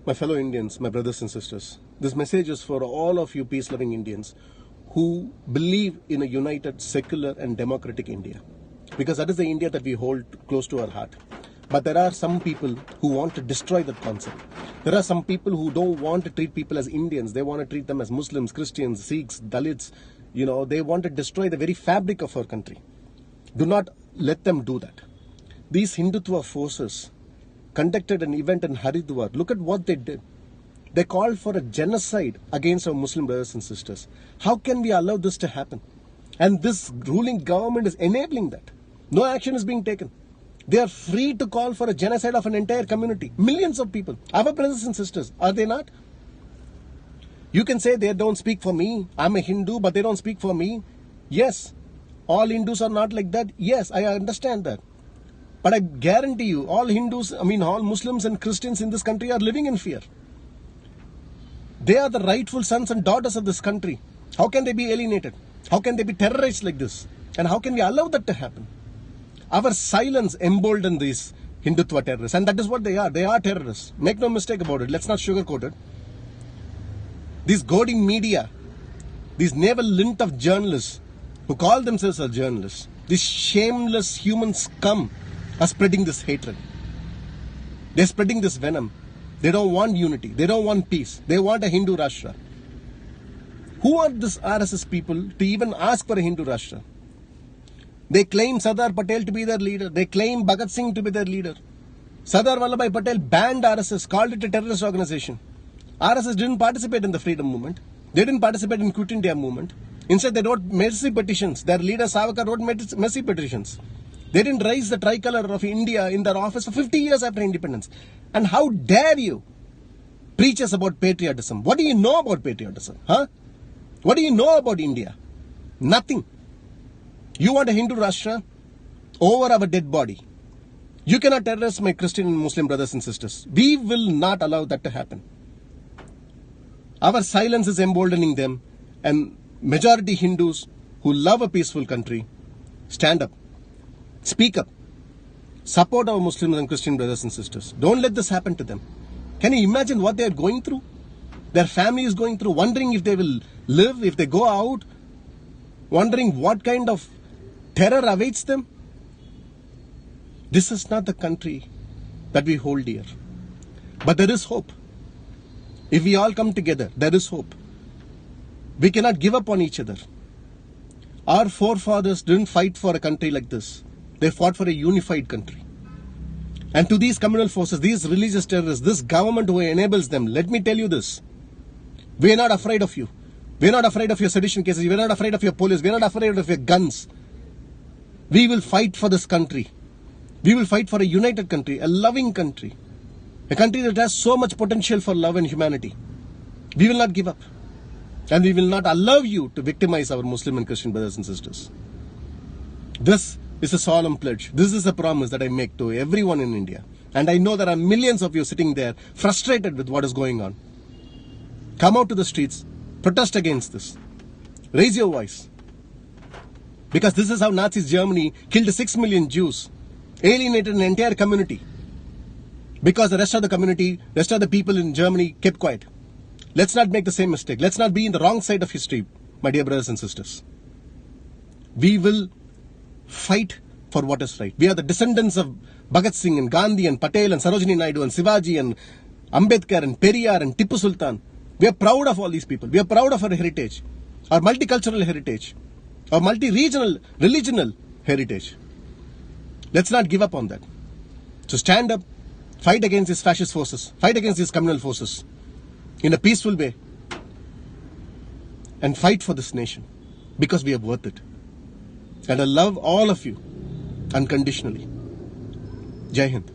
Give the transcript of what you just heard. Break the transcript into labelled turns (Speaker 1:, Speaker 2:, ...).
Speaker 1: My fellow Indians, my brothers and sisters, this message is for all of you peace-loving Indians who believe in a united, secular and democratic India. Because that is the India that we hold close to our heart. But there are some people who want to destroy that concept. There are some people who don't want to treat people as Indians. They want to treat them as Muslims, Christians, Sikhs, Dalits. They want to destroy the very fabric of our country. Do not let them do that. These Hindutva forces conducted an event in Haridwar. Look at what they did. They called for a genocide against our Muslim brothers and sisters. How can we allow this to happen? And this ruling government is enabling that. No action is being taken. They are free to call for a genocide of an entire community. Millions of people. Our brothers and sisters. Are they not? You can say they don't speak for me. I'm a Hindu, but they don't speak for me. Yes. All Hindus are not like that. Yes, I understand that. But I guarantee you, all Muslims and Christians in this country are living in fear. They are the rightful sons and daughters of this country. How can they be alienated? How can they be terrorized like this? And how can we allow that to happen? Our silence emboldened these Hindutva terrorists. And that is what they are. They are terrorists. Make no mistake about it. Let's not sugarcoat it. These goading media, these naval lint of journalists who call themselves as journalists, these shameless human scum are spreading this hatred. They're spreading this venom. They don't want unity. They don't want peace. They want a Hindu Rashtra. Who are these RSS people to even ask for a Hindu Rashtra? They claim Sardar Patel to be their leader. They claim Bhagat Singh to be their leader. Sardar Vallabhbhai Patel banned RSS, called it a terrorist organization. RSS didn't participate in the freedom movement. They didn't participate in Quit India movement. Instead, they wrote mercy petitions. Their leader Savarkar wrote mercy petitions. They didn't raise the tricolor of India in their office for 50 years after independence. And how dare you preach us about patriotism? What do you know about patriotism? Huh? What do you know about India? Nothing. You want a Hindu Rashtra over our dead body. You cannot terrorize my Christian and Muslim brothers and sisters. We will not allow that to happen. Our silence is emboldening them, and majority Hindus who love a peaceful country, stand up. Speak up. Support our Muslims and Christian brothers and sisters. Don't let this happen to them. Can you imagine what they are going through? Their family is going through, wondering if they will live, if they go out, wondering what kind of terror awaits them. This is not the country that we hold dear. But there is hope. If we all come together, there is hope. We cannot give up on each other. Our forefathers didn't fight for a country like this. They fought for a unified country. And to these communal forces, these religious terrorists, this government who enables them, let me tell you this. We are not afraid of you. We are not afraid of your sedition cases. We are not afraid of your police. We are not afraid of your guns. We will fight for this country. We will fight for a united country, a loving country. A country that has so much potential for love and humanity. We will not give up. And we will not allow you to victimize our Muslim and Christian brothers and sisters. This is a solemn pledge. This is a promise that I make to everyone in India. And I know there are millions of you sitting there frustrated with what is going on. Come out to the streets. Protest against this. Raise your voice. Because this is how Nazi Germany killed 6 million Jews. Alienated an entire community. Because the rest of the community, rest of the people in Germany kept quiet. Let's not make the same mistake. Let's not be in the wrong side of history, my dear brothers and sisters. We will fight for what is right. We are the descendants of Bhagat Singh and Gandhi and Patel and Sarojini Naidu and Shivaji and Ambedkar and Periyar and Tipu Sultan. We are proud of all these people. We are proud of our heritage, our multicultural heritage, our multi-regional, religional heritage. Let's not give up on that. So stand up, fight against these fascist forces, fight against these communal forces in a peaceful way, and fight for this nation because we are worth it. And I love all of you unconditionally. Jai Hind.